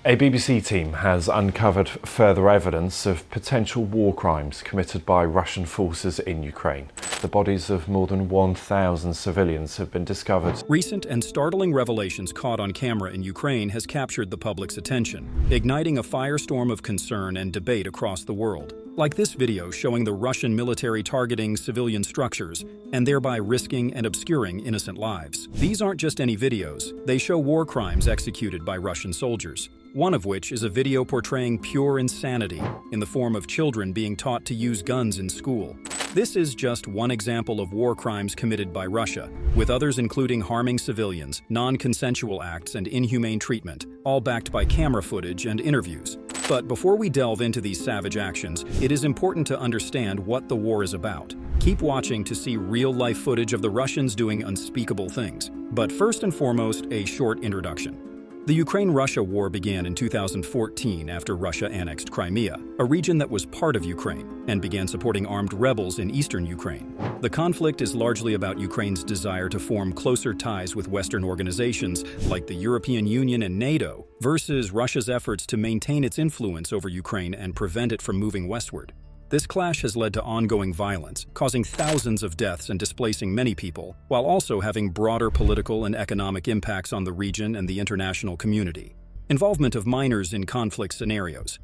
A BBC team has uncovered further evidence of potential war crimes committed by Russian forces in Ukraine. The bodies of more than 1,000 civilians have been discovered. Recent and startling revelations caught on camera in Ukraine has captured the public's attention, igniting a firestorm of concern and debate across the world. Like this video showing the Russian military targeting civilian structures and thereby risking and obscuring innocent lives. These aren't just any videos, they show war crimes executed by Russian soldiers. One of which is a video portraying pure insanity in the form of children being taught to use guns in school. This is just one example of war crimes committed by Russia, with others including harming civilians, non-consensual acts, and inhumane treatment, all backed by camera footage and interviews. But before we delve into these savage actions, it is important to understand what the war is about. Keep watching to see real-life footage of the Russians doing unspeakable things. But first and foremost, a short introduction. The Ukraine-Russia war began in 2014 after Russia annexed Crimea, a region that was part of Ukraine, and began supporting armed rebels in eastern Ukraine. The conflict is largely about Ukraine's desire to form closer ties with Western organizations like the European Union and NATO, versus Russia's efforts to maintain its influence over Ukraine and prevent it from moving westward. This clash has led to ongoing violence, causing thousands of deaths and displacing many people, while also having broader political and economic impacts on the region and the international community. Involvement of minors in conflict scenarios.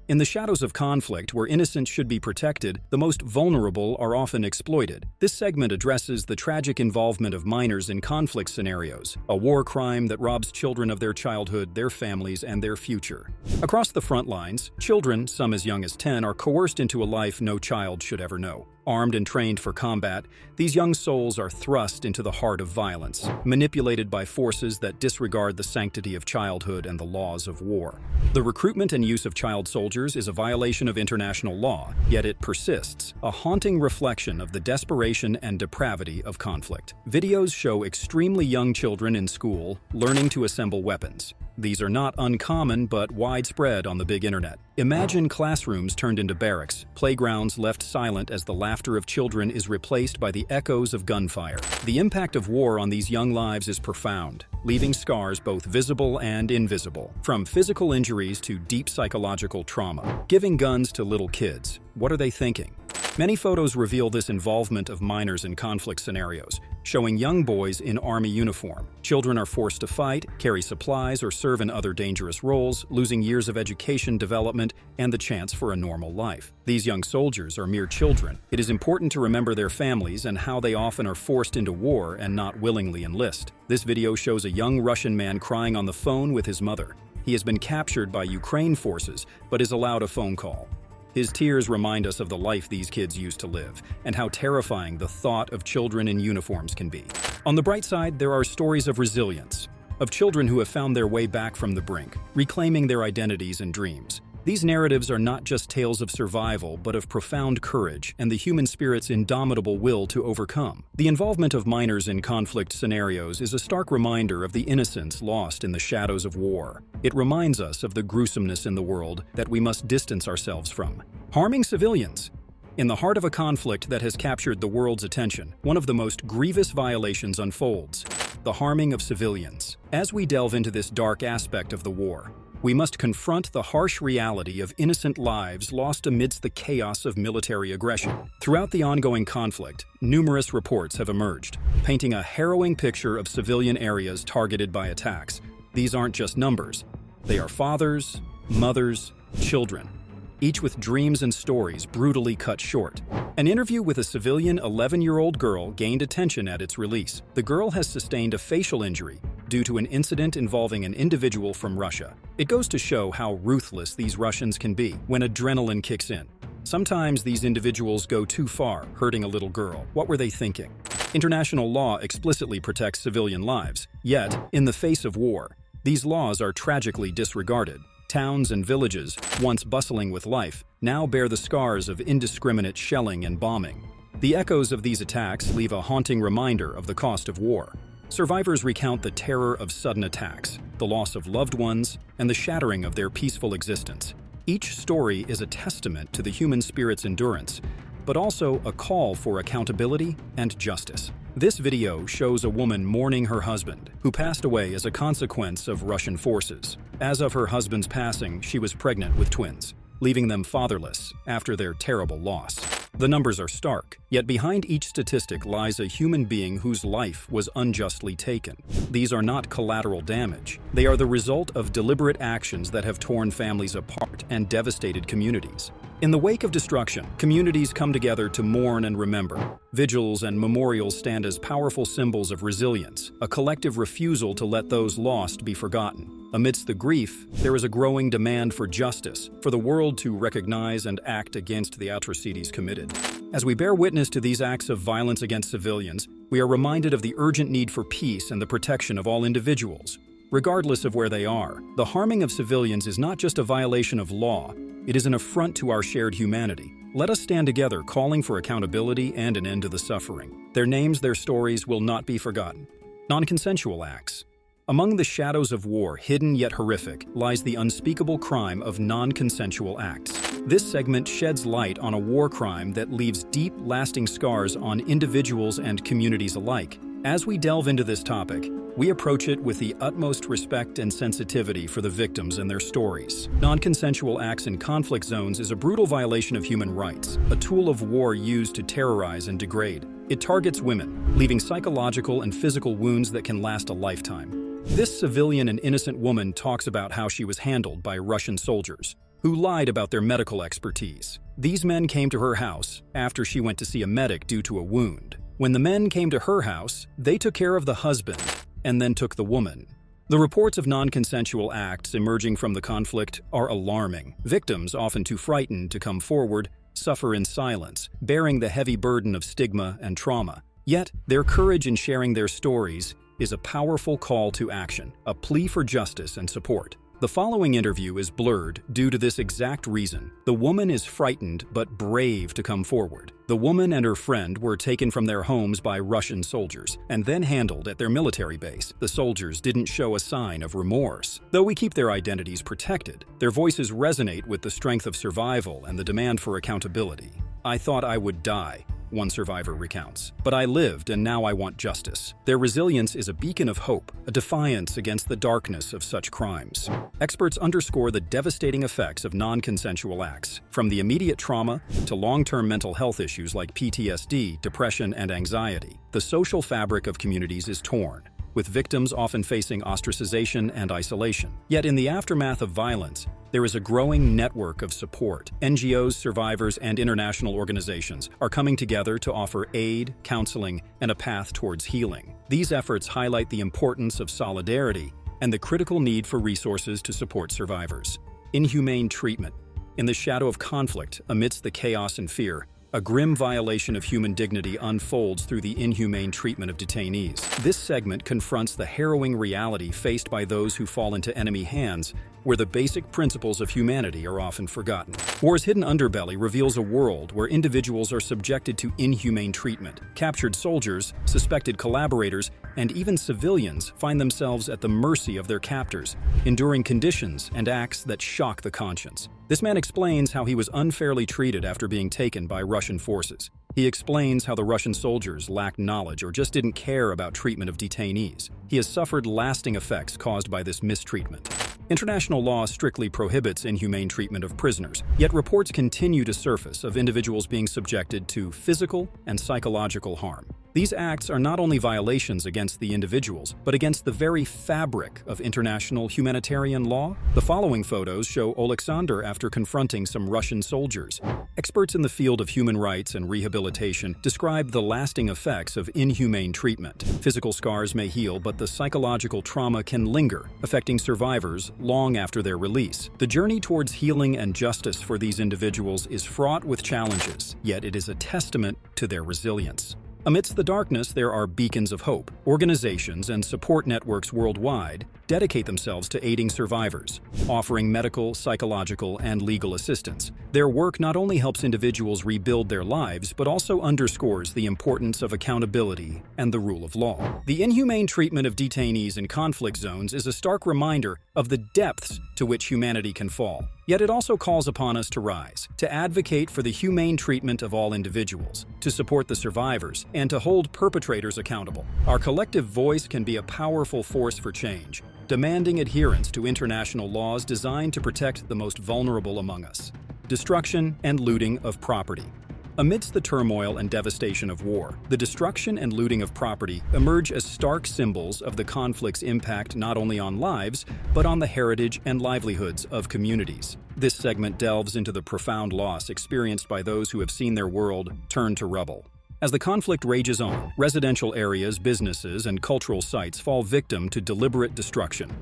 In the shadows of conflict, where innocents should be protected, the most vulnerable are often exploited. This segment addresses the tragic involvement of minors in conflict scenarios, a war crime that robs children of their childhood, their families, and their future. Across the front lines, children, some as young as 10, are coerced into a life no child should ever know. Armed and trained for combat, these young souls are thrust into the heart of violence, manipulated by forces that disregard the sanctity of childhood and the laws of war. The recruitment and use of child soldiers is a violation of international law, yet it persists, a haunting reflection of the desperation and depravity of conflict. Videos show extremely young children in school learning to assemble weapons. These are not uncommon but widespread on the big internet. Imagine classrooms turned into barracks, playgrounds left silent as the laughter of children is replaced by the echoes of gunfire. The impact of war on these young lives is profound, leaving scars both visible and invisible, from physical injuries to deep psychological trauma. Giving guns to little kids, what are they thinking? Many photos reveal this involvement of minors in conflict scenarios, showing young boys in army uniform. Children are forced to fight, carry supplies, or serve in other dangerous roles, losing years of education, development, and the chance for a normal life. These young soldiers are mere children. It is important to remember their families and how they often are forced into war and not willingly enlist. This video shows a young Russian man crying on the phone with his mother. He has been captured by Ukraine forces, but is allowed a phone call. His tears remind us of the life these kids used to live, and how terrifying the thought of children in uniforms can be. On the bright side, there are stories of resilience, of children who have found their way back from the brink, reclaiming their identities and dreams. These narratives are not just tales of survival, but of profound courage and the human spirit's indomitable will to overcome. The involvement of minors in conflict scenarios is a stark reminder of the innocence lost in the shadows of war. It reminds us of the gruesomeness in the world that we must distance ourselves from. Harming civilians. In the heart of a conflict that has captured the world's attention, one of the most grievous violations unfolds: the harming of civilians. As we delve into this dark aspect of the war, we must confront the harsh reality of innocent lives lost amidst the chaos of military aggression. Throughout the ongoing conflict, numerous reports have emerged, painting a harrowing picture of civilian areas targeted by attacks. These aren't just numbers. They are fathers, mothers, children, each with dreams and stories brutally cut short. An interview with a civilian 11-year-old girl gained attention at its release. The girl has sustained a facial injury due to an incident involving an individual from Russia. It goes to show how ruthless these Russians can be when adrenaline kicks in. Sometimes these individuals go too far, hurting a little girl. What were they thinking? International law explicitly protects civilian lives, yet, in the face of war, these laws are tragically disregarded. Towns and villages, once bustling with life, now bear the scars of indiscriminate shelling and bombing. The echoes of these attacks leave a haunting reminder of the cost of war. Survivors recount the terror of sudden attacks, the loss of loved ones, and the shattering of their peaceful existence. Each story is a testament to the human spirit's endurance, but also a call for accountability and justice. This video shows a woman mourning her husband, who passed away as a consequence of Russian forces. As of her husband's passing, she was pregnant with twins, leaving them fatherless after their terrible loss. The numbers are stark, yet behind each statistic lies a human being whose life was unjustly taken. These are not collateral damage. They are the result of deliberate actions that have torn families apart and devastated communities. In the wake of destruction, communities come together to mourn and remember. Vigils and memorials stand as powerful symbols of resilience, a collective refusal to let those lost be forgotten. Amidst the grief, there is a growing demand for justice, for the world to recognize and act against the atrocities committed. As we bear witness to these acts of violence against civilians, we are reminded of the urgent need for peace and the protection of all individuals, regardless of where they are. The harming of civilians is not just a violation of law, it is an affront to our shared humanity. Let us stand together, calling for accountability and an end to the suffering. Their names, their stories will not be forgotten. Non-consensual acts. Among the shadows of war, hidden yet horrific, lies the unspeakable crime of non-consensual acts. This segment sheds light on a war crime that leaves deep, lasting scars on individuals and communities alike. As we delve into this topic, we approach it with the utmost respect and sensitivity for the victims and their stories. Non-consensual acts in conflict zones is a brutal violation of human rights, a tool of war used to terrorize and degrade. It targets women, leaving psychological and physical wounds that can last a lifetime. This civilian and innocent woman talks about how she was handled by Russian soldiers, who lied about their medical expertise. These men came to her house after she went to see a medic due to a wound. When the men came to her house, they took care of the husband and then took the woman. The reports of non-consensual acts emerging from the conflict are alarming. Victims, often too frightened to come forward, suffer in silence, bearing the heavy burden of stigma and trauma. Yet, their courage in sharing their stories is a powerful call to action, a plea for justice and support. The following interview is blurred due to this exact reason. The woman is frightened but brave to come forward. The woman and her friend were taken from their homes by Russian soldiers and then handled at their military base. The soldiers didn't show a sign of remorse. Though we keep their identities protected, their voices resonate with the strength of survival and the demand for accountability. "I thought I would die," one survivor recounts, "but I lived and now I want justice." Their resilience is a beacon of hope, a defiance against the darkness of such crimes. Experts underscore the devastating effects of non-consensual acts, from the immediate trauma to long-term mental health issues like PTSD, depression, and anxiety. The social fabric of communities is torn, with victims often facing ostracization and isolation. Yet in the aftermath of violence, there is a growing network of support. NGOs, survivors, and international organizations are coming together to offer aid, counseling, and a path towards healing. These efforts highlight the importance of solidarity and the critical need for resources to support survivors. Inhumane treatment. In the shadow of conflict, amidst the chaos and fear, a grim violation of human dignity unfolds through the inhumane treatment of detainees. This segment confronts the harrowing reality faced by those who fall into enemy hands, where the basic principles of humanity are often forgotten. War's hidden underbelly reveals a world where individuals are subjected to inhumane treatment. Captured soldiers, suspected collaborators, and even civilians find themselves at the mercy of their captors, enduring conditions and acts that shock the conscience. This man explains how he was unfairly treated after being taken by Russian forces. He explains how the Russian soldiers lacked knowledge or just didn't care about treatment of detainees. He has suffered lasting effects caused by this mistreatment. International law strictly prohibits inhumane treatment of prisoners, yet reports continue to surface of individuals being subjected to physical and psychological harm. These acts are not only violations against the individuals, but against the very fabric of international humanitarian law. The following photos show Alexander after confronting some Russian soldiers. Experts in the field of human rights and rehabilitation describe the lasting effects of inhumane treatment. Physical scars may heal, but the psychological trauma can linger, affecting survivors long after their release. The journey towards healing and justice for these individuals is fraught with challenges, yet it is a testament to their resilience. Amidst the darkness, there are beacons of hope. Organizations and support networks worldwide dedicate themselves to aiding survivors, offering medical, psychological, and legal assistance. Their work not only helps individuals rebuild their lives, but also underscores the importance of accountability and the rule of law. The inhumane treatment of detainees in conflict zones is a stark reminder of the depths to which humanity can fall. Yet it also calls upon us to rise, to advocate for the humane treatment of all individuals, to support the survivors, and to hold perpetrators accountable. Our collective voice can be a powerful force for change, demanding adherence to international laws designed to protect the most vulnerable among us. Destruction and looting of property. Amidst the turmoil and devastation of war, the destruction and looting of property emerge as stark symbols of the conflict's impact not only on lives, but on the heritage and livelihoods of communities. This segment delves into the profound loss experienced by those who have seen their world turn to rubble. As the conflict rages on, residential areas, businesses, and cultural sites fall victim to deliberate destruction.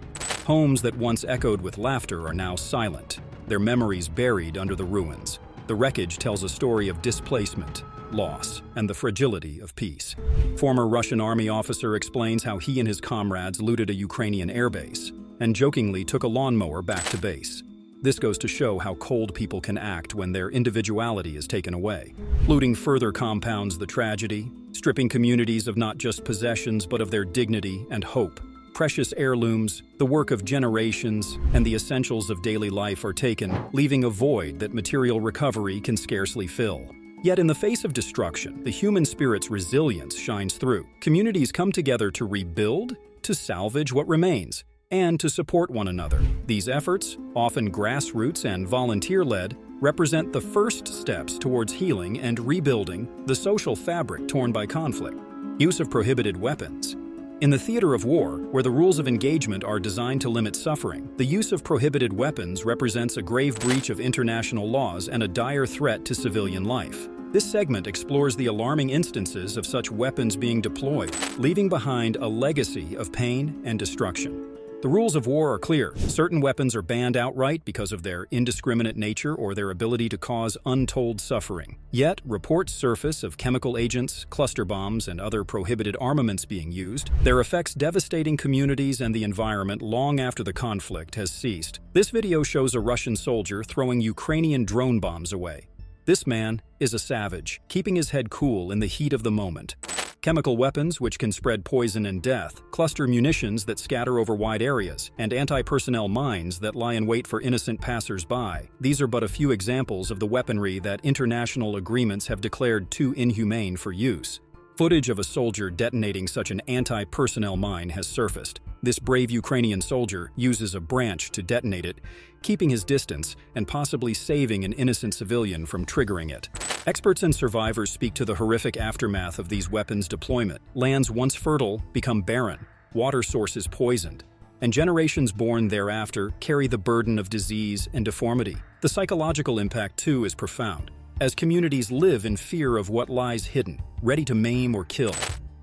Homes that once echoed with laughter are now silent, their memories buried under the ruins. The wreckage tells a story of displacement, loss, and the fragility of peace. Former Russian army officer explains how he and his comrades looted a Ukrainian airbase and jokingly took a lawnmower back to base. This goes to show how cold people can act when their individuality is taken away. Looting further compounds the tragedy, stripping communities of not just possessions but of their dignity and hope. Precious heirlooms, the work of generations, and the essentials of daily life are taken, leaving a void that material recovery can scarcely fill. Yet in the face of destruction, the human spirit's resilience shines through. Communities come together to rebuild, to salvage what remains, and to support one another. These efforts, often grassroots and volunteer-led, represent the first steps towards healing and rebuilding the social fabric torn by conflict. Use of prohibited weapons. In the theater of war, where the rules of engagement are designed to limit suffering, the use of prohibited weapons represents a grave breach of international laws and a dire threat to civilian life. This segment explores the alarming instances of such weapons being deployed, leaving behind a legacy of pain and destruction. The rules of war are clear. Certain weapons are banned outright because of their indiscriminate nature or their ability to cause untold suffering. Yet, reports surface of chemical agents, cluster bombs, and other prohibited armaments being used, their effects devastating communities and the environment long after the conflict has ceased. This video shows a Russian soldier throwing Ukrainian drone bombs away. This man is a savage, keeping his head cool in the heat of the moment. Chemical weapons, which can spread poison and death, cluster munitions that scatter over wide areas, and anti-personnel mines that lie in wait for innocent passers-by. These are but a few examples of the weaponry that international agreements have declared too inhumane for use. Footage of a soldier detonating such an anti-personnel mine has surfaced. This brave Ukrainian soldier uses a branch to detonate it, keeping his distance and possibly saving an innocent civilian from triggering it. Experts and survivors speak to the horrific aftermath of these weapons' deployment. Lands once fertile become barren, water sources poisoned, and generations born thereafter carry the burden of disease and deformity. The psychological impact, too, is profound, as communities live in fear of what lies hidden, ready to maim or kill.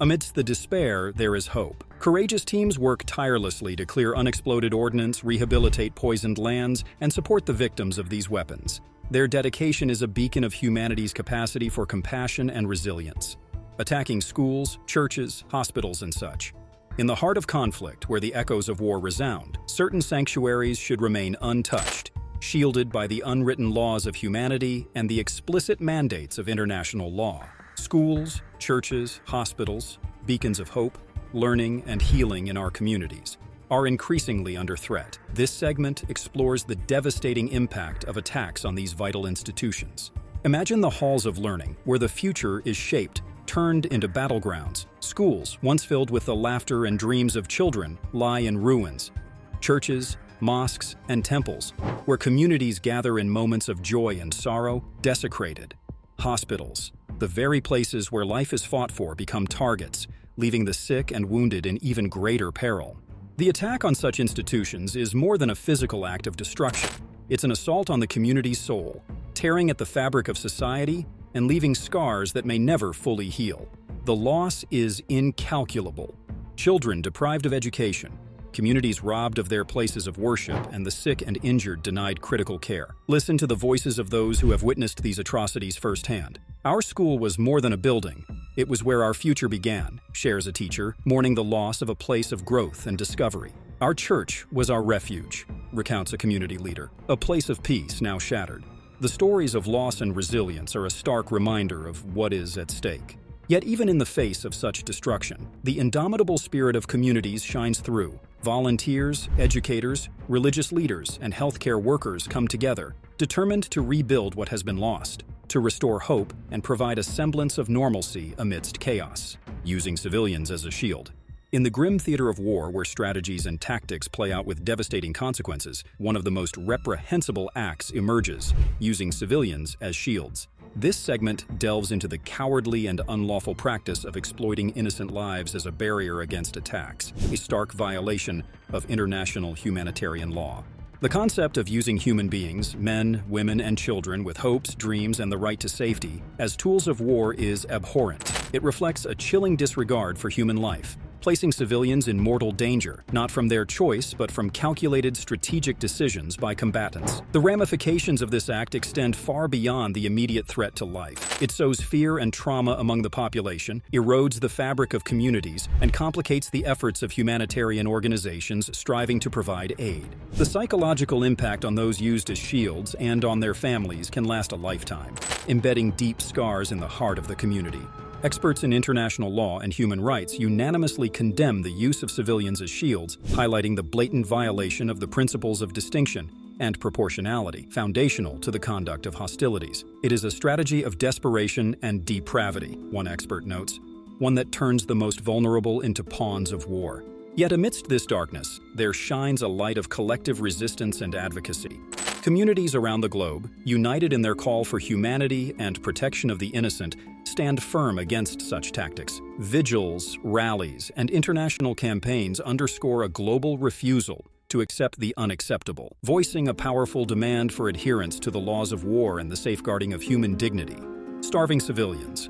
Amidst the despair, there is hope. Courageous teams work tirelessly to clear unexploded ordnance, rehabilitate poisoned lands, and support the victims of these weapons. Their dedication is a beacon of humanity's capacity for compassion and resilience, attacking schools, churches, hospitals, and such. In the heart of conflict, where the echoes of war resound, certain sanctuaries should remain untouched, shielded by the unwritten laws of humanity and the explicit mandates of international law. Schools, churches, hospitals, beacons of hope, learning, and healing in our communities are increasingly under threat. This segment explores the devastating impact of attacks on these vital institutions. Imagine the halls of learning, where the future is shaped, turned into battlegrounds. Schools, once filled with the laughter and dreams of children, lie in ruins. Churches, mosques, and temples, where communities gather in moments of joy and sorrow, desecrated. Hospitals, the very places where life is fought for, become targets, leaving the sick and wounded in even greater peril. The attack on such institutions is more than a physical act of destruction. It's an assault on the community's soul, tearing at the fabric of society and leaving scars that may never fully heal. The loss is incalculable. Children deprived of education, communities robbed of their places of worship, and the sick and injured denied critical care. Listen to the voices of those who have witnessed these atrocities firsthand. Our school was more than a building. It was where our future began, shares a teacher, mourning the loss of a place of growth and discovery. "Our church was our refuge," recounts a community leader, "a place of peace now shattered." The stories of loss and resilience are a stark reminder of what is at stake. Yet even in the face of such destruction, the indomitable spirit of communities shines through. Volunteers, educators, religious leaders, and healthcare workers come together, determined to rebuild what has been lost, to restore hope and provide a semblance of normalcy amidst chaos, using civilians as a shield. In the grim theater of war, where strategies and tactics play out with devastating consequences, one of the most reprehensible acts emerges, using civilians as shields. This segment delves into the cowardly and unlawful practice of exploiting innocent lives as a barrier against attacks, a stark violation of international humanitarian law. The concept of using human beings, men, women, and children with hopes, dreams, and the right to safety, as tools of war is abhorrent. It reflects a chilling disregard for human life, placing civilians in mortal danger, not from their choice, but from calculated strategic decisions by combatants. The ramifications of this act extend far beyond the immediate threat to life. It sows fear and trauma among the population, erodes the fabric of communities, and complicates the efforts of humanitarian organizations striving to provide aid. The psychological impact on those used as shields and on their families can last a lifetime, embedding deep scars in the heart of the community. Experts in international law and human rights unanimously condemn the use of civilians as shields, highlighting the blatant violation of the principles of distinction and proportionality, foundational to the conduct of hostilities. It is a strategy of desperation and depravity, one expert notes, one that turns the most vulnerable into pawns of war. Yet amidst this darkness, there shines a light of collective resistance and advocacy. Communities around the globe, united in their call for humanity and protection of the innocent, stand firm against such tactics. Vigils, rallies, and international campaigns underscore a global refusal to accept the unacceptable, voicing a powerful demand for adherence to the laws of war and the safeguarding of human dignity. Starving civilians.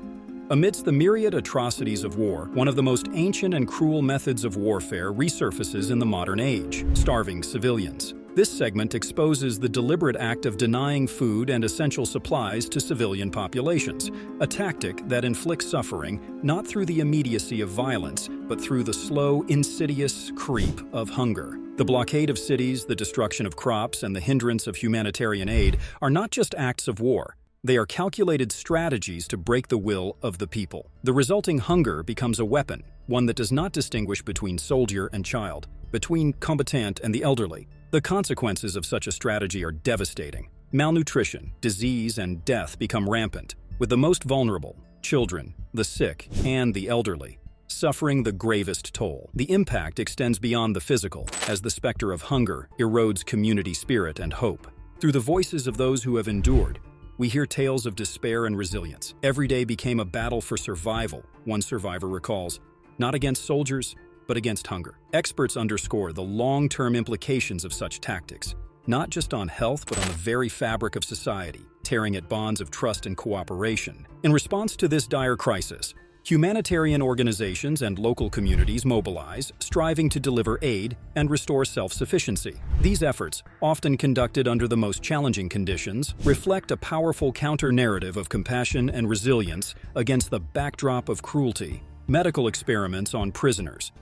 Amidst the myriad atrocities of war, one of the most ancient and cruel methods of warfare resurfaces in the modern age: starving civilians. This segment exposes the deliberate act of denying food and essential supplies to civilian populations, a tactic that inflicts suffering not through the immediacy of violence, but through the slow, insidious creep of hunger. The blockade of cities, the destruction of crops, and the hindrance of humanitarian aid are not just acts of war. They are calculated strategies to break the will of the people. The resulting hunger becomes a weapon, one that does not distinguish between soldier and child, between combatant and the elderly. The consequences of such a strategy are devastating. Malnutrition, disease, and death become rampant, with the most vulnerable, children, the sick, and the elderly, suffering the gravest toll. The impact extends beyond the physical, as the specter of hunger erodes community spirit and hope. Through the voices of those who have endured, we hear tales of despair and resilience. Every day became a battle for survival, one survivor recalls, not against soldiers, but against hunger. Experts underscore the long-term implications of such tactics, not just on health, but on the very fabric of society, tearing at bonds of trust and cooperation. In response to this dire crisis, humanitarian organizations and local communities mobilize, striving to deliver aid and restore self-sufficiency. These efforts, often conducted under the most challenging conditions, reflect a powerful counter-narrative of compassion and resilience against the backdrop of cruelty. Medical experiments on prisoners.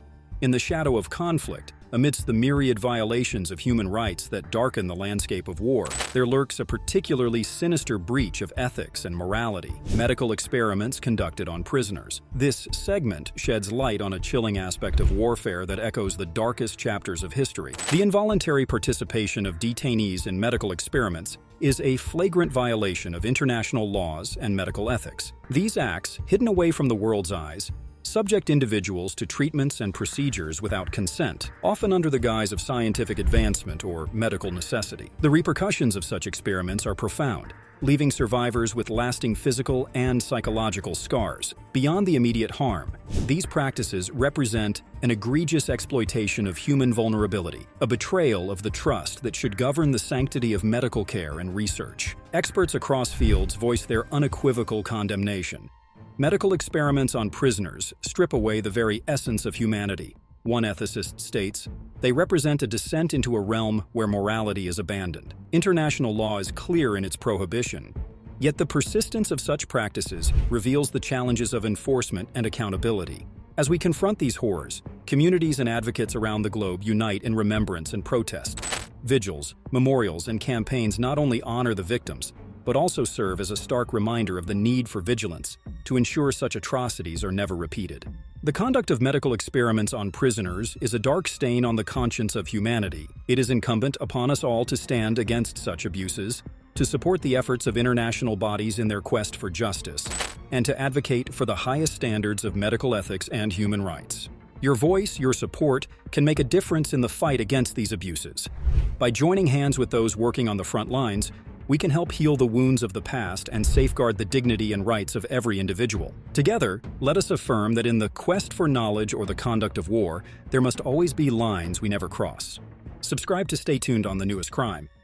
In the shadow of conflict, amidst the myriad violations of human rights that darken the landscape of war, there lurks a particularly sinister breach of ethics and morality: medical experiments conducted on prisoners. This segment sheds light on a chilling aspect of warfare that echoes the darkest chapters of history. The involuntary participation of detainees in medical experiments is a flagrant violation of international laws and medical ethics. These acts, hidden away from the world's eyes, subject individuals to treatments and procedures without consent, often under the guise of scientific advancement or medical necessity. The repercussions of such experiments are profound, leaving survivors with lasting physical and psychological scars. Beyond the immediate harm, these practices represent an egregious exploitation of human vulnerability, a betrayal of the trust that should govern the sanctity of medical care and research. Experts across fields voice their unequivocal condemnation. Medical experiments on prisoners strip away the very essence of humanity. One ethicist states, "They represent a descent into a realm where morality is abandoned." International law is clear in its prohibition, yet the persistence of such practices reveals the challenges of enforcement and accountability. As we confront these horrors, Communities and advocates around the globe unite in remembrance and protest. Vigils, memorials, and campaigns not only honor the victims, but also serve as a stark reminder of the need for vigilance to ensure such atrocities are never repeated. The conduct of medical experiments on prisoners is a dark stain on the conscience of humanity. It is incumbent upon us all to stand against such abuses, to support the efforts of international bodies in their quest for justice, and to advocate for the highest standards of medical ethics and human rights. Your voice, your support, can make a difference in the fight against these abuses. By joining hands with those working on the front lines, we can help heal the wounds of the past and safeguard the dignity and rights of every individual. Together, let us affirm that in the quest for knowledge or the conduct of war, there must always be lines we never cross. Subscribe to stay tuned on the newest crime.